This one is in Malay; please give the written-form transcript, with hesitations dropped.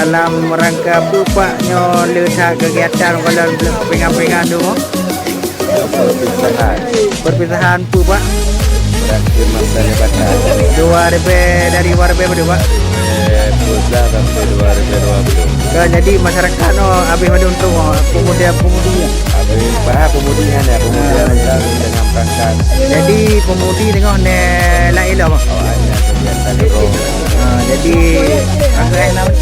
dalam rangka apa Pak nyo letak kegiatan kalau pengan-pengan tu perpisahan apa Pak berakhir masa jabatan 2000 dari 2000 berapa Pak Puzla sampai 2020 jadi masyarakat no habis ada untuk pemudi habis bahas pemudian ya pemudian dengan perangkat jadi pemudi tengok ne lain lah Pak awalnya kegiatan roh jadi angkat nama